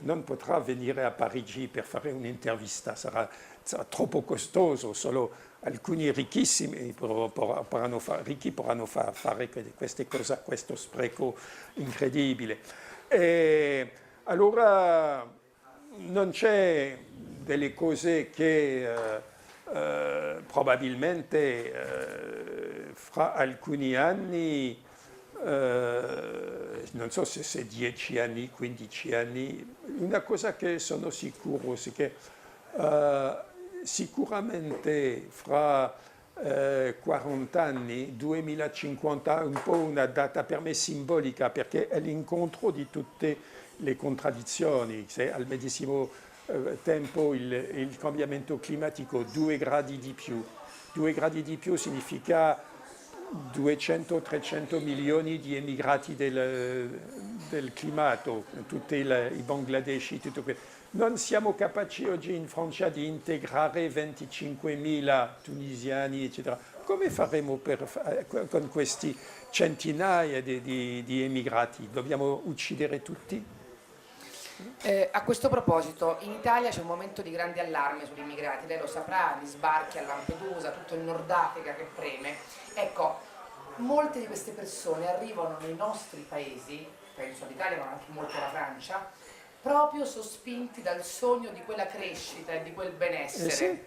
non potrà venire a Parigi per fare un'intervista, sarà troppo costoso, solo alcuni ricchissimi ricchi potranno fare queste cose, questo spreco incredibile. E allora non c'è delle cose che probabilmente fra alcuni anni, non so se 10 anni, 15 anni, una cosa che sono sicuro è che sicuramente fra 40 anni, 2050, è un po' una data per me simbolica perché è l'incontro di tutte le contraddizioni. Se al medesimo tempo il cambiamento climatico 2 gradi di più. 2 gradi di più significa 200-300 milioni di emigrati del climato, tutti i Bangladeshi, tutto questo. Non siamo capaci oggi in Francia di integrare 25.000 tunisiani, eccetera. Come faremo con questi centinaia di emigrati? Dobbiamo uccidere tutti? A questo proposito, in Italia c'è un momento di grande allarme sugli immigrati, lei lo saprà, gli sbarchi a Lampedusa, tutto il Nord Africa che preme. Ecco, molte di queste persone arrivano nei nostri paesi, penso all'Italia ma anche molto alla Francia, proprio sospinti dal sogno di quella crescita e di quel benessere.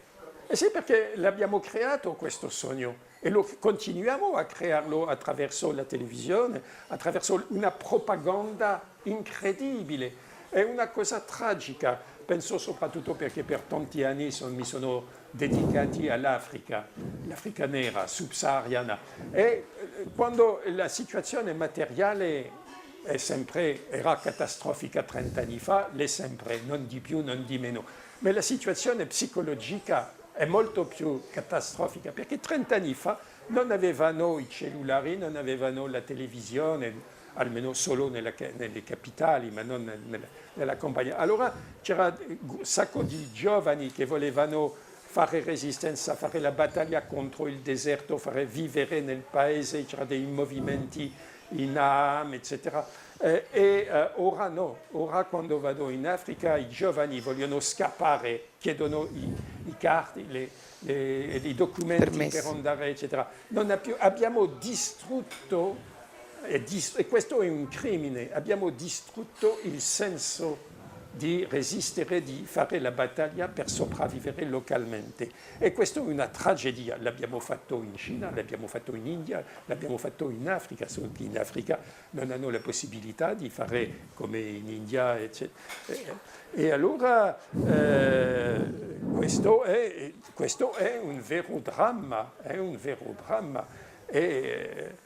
Sì, perché l'abbiamo creato questo sogno e lo continuiamo a crearlo attraverso la televisione, attraverso una propaganda incredibile. È una cosa tragica, penso soprattutto perché per tanti anni mi sono dedicati all'Africa, l'Africa nera, subsahariana. E quando la situazione materiale era catastrofica 30 anni fa, l'è sempre, non di più, non di meno. Ma la situazione psicologica è molto più catastrofica perché 30 anni fa non avevano i cellulari, non avevano la televisione, almeno solo nelle capitali, ma non nella campagna. Allora c'era un sacco di giovani che volevano fare resistenza, fare la battaglia contro il deserto, fare vivere nel paese, c'erano dei movimenti in Naam, eccetera. Ora no, ora quando vado in Africa i giovani vogliono scappare, chiedono i carti, i documenti per andare, eccetera. Abbiamo distrutto, e questo è un crimine, abbiamo distrutto il senso di resistere, di fare la battaglia per sopravvivere localmente. E questa è una tragedia. L'abbiamo fatto in Cina, l'abbiamo fatto in India, l'abbiamo fatto in Africa, solo che in Africa non hanno la possibilità di fare come in India, eccetera. E allora questo è un vero dramma, E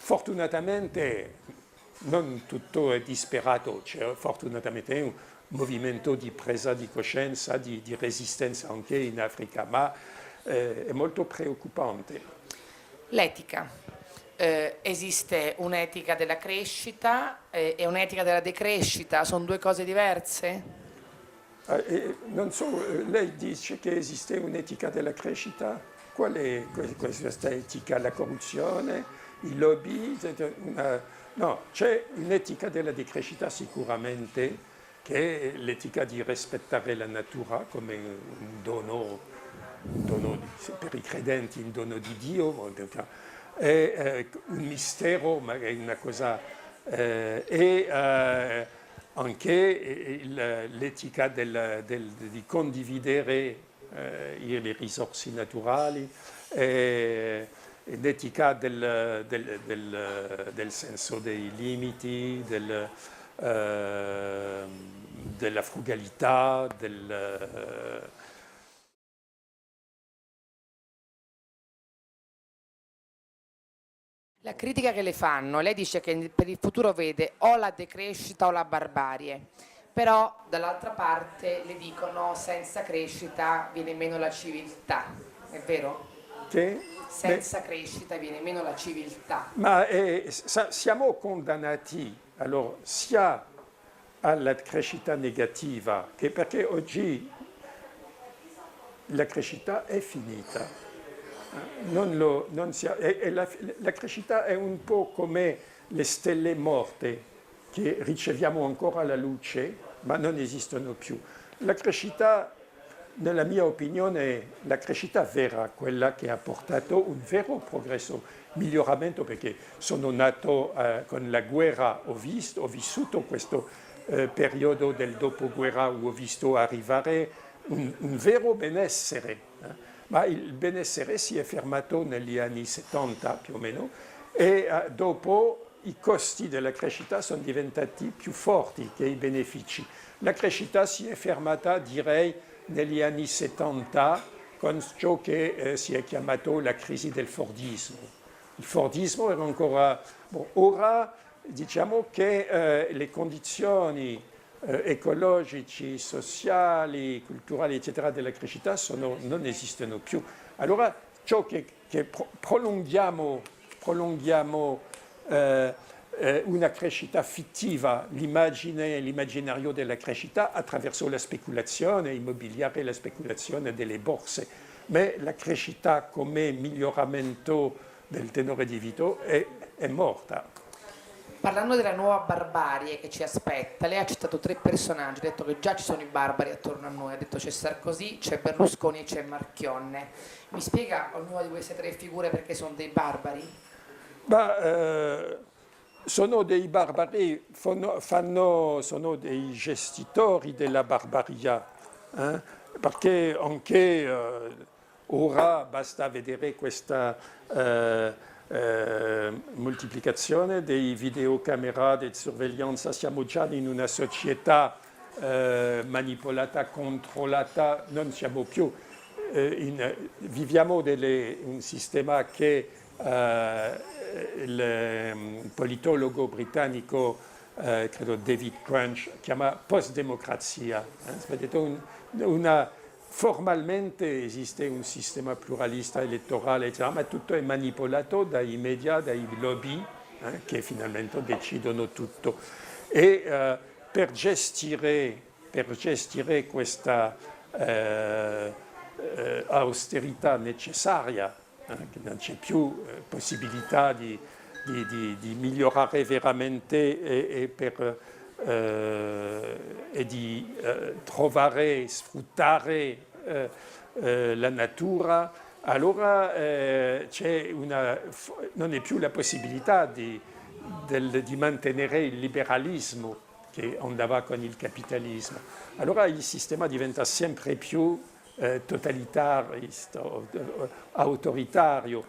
fortunatamente non tutto è disperato, c'è fortunatamente un movimento di presa di coscienza, di resistenza anche in Africa, ma è molto preoccupante. L'etica. Esiste un'etica della crescita e un'etica della decrescita, sono due cose diverse? Non so, lei dice che esiste un'etica della crescita? Qual è questa etica? La corruzione, i lobby? No, c'è un'etica della decrescita sicuramente, che è l'etica di rispettare la natura come un dono per i credenti, un dono di Dio, è un mistero, ma è una cosa... anche l'etica di condividere le risorse naturali, l'etica del senso dei limiti, della frugalità, La critica che le fanno, lei dice che per il futuro vede o la decrescita o la barbarie, però dall'altra parte le dicono senza crescita viene meno la civiltà, è vero? Senza crescita viene meno la civiltà. Ma siamo condannati allora, sia alla crescita negativa, che perché oggi la crescita è finita. La crescita è un po' come le stelle morte. che riceviamo ancora la luce, ma non esistono più. La crescita, nella mia opinione, la crescita vera, quella che ha portato un vero progresso, miglioramento, perché sono nato con la guerra, ho vissuto questo periodo del dopoguerra, ho visto arrivare un vero benessere, ma il benessere si è fermato negli anni 70 più o meno, e dopo i costi della crescita sono diventati più forti che i benefici. La crescita si è fermata, direi, negli anni 70 con ciò che si è chiamato la crisi del Fordismo. Il Fordismo era ancora... ora diciamo che le condizioni ecologici, sociali, culturali, eccetera, della crescita non esistono più. Allora ciò che prolunghiamo una crescita fittiva, l'immaginario della crescita attraverso la speculazione immobiliare, la speculazione delle borse, ma la crescita come miglioramento del tenore di vita è morta. Parlando della nuova barbarie che ci aspetta, lei ha citato 3 personaggi, ha detto che già ci sono i barbari attorno a noi, ha detto c'è Sarkozy, c'è Berlusconi e c'è Marchionne. Mi spiega ognuna di queste 3 figure perché sono dei barbari? Sono dei barbari, sono dei gestitori della barbaria, perché anche ora basta vedere questa moltiplicazione dei videocamera, di sorveglianza, siamo già in una società manipolata, controllata, non siamo più, viviamo un sistema che il politologo britannico, credo David Crunch, chiama post-democrazia. Formalmente esiste un sistema pluralista elettorale, eccetera, ma tutto è manipolato dai media, dai lobby, che finalmente decidono tutto. E per gestire questa austerità necessaria, che non c'è più possibilità di migliorare veramente e di trovare, sfruttare la natura, allora non è più la possibilità di mantenere il liberalismo che andava con il capitalismo. Allora il sistema diventa sempre più totalitarista, autoritario.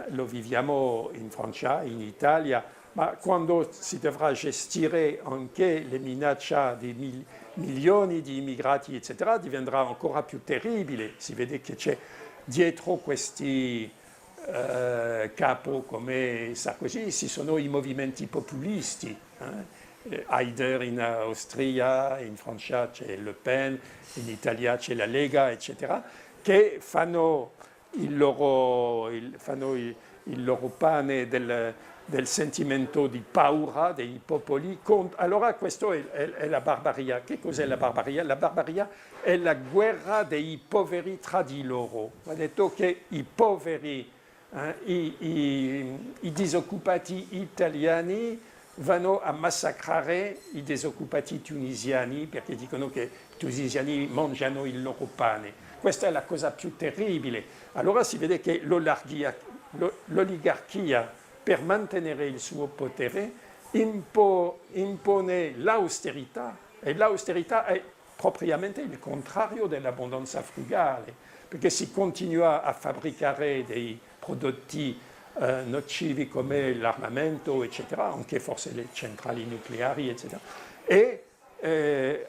Lo viviamo in Francia, in Italia, ma quando si dovrà gestire anche le minacce di milioni di immigrati, eccetera, diventerà ancora più terribile. Si vede che c'è dietro questi capo come Sarkozy, ci sono i movimenti populisti. Haider in Austria, in Francia c'è Le Pen, in Italia c'è la Lega, eccetera, che fanno il loro pane del sentimento di paura dei popoli. Allora questo è la barbaria. Che cos'è la barbaria? La barbaria è la guerra dei poveri tra di loro. Ha detto che i poveri, i disoccupati italiani vanno a massacrare i disoccupati tunisiani perché dicono che i tunisiani mangiano il loro pane. Questa è la cosa più terribile. Allora si vede che l'oligarchia, per mantenere il suo potere, impone l'austerità, e l'austerità è propriamente il contrario dell'abbondanza frugale, perché si continua a fabbricare dei prodotti nocivi come l'armamento, eccetera, anche forse le centrali nucleari, eccetera, e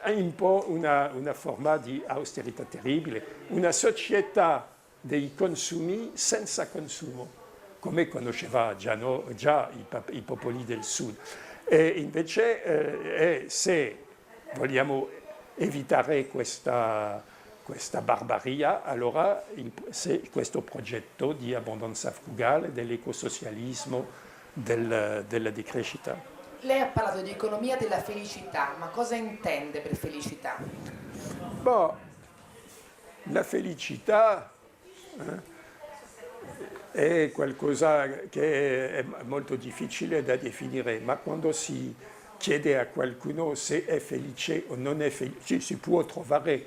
impone una forma di austerità terribile, una società dei consumi senza consumo, come conosceva già i popoli del Sud. E invece, se vogliamo evitare questa barbaria, allora c'è questo progetto di abbondanza frugale, dell'ecosocialismo, della decrescita. Lei ha parlato di economia della felicità, ma cosa intende per felicità? La felicità è qualcosa che è molto difficile da definire, ma quando si chiede a qualcuno se è felice o non è felice, si può trovare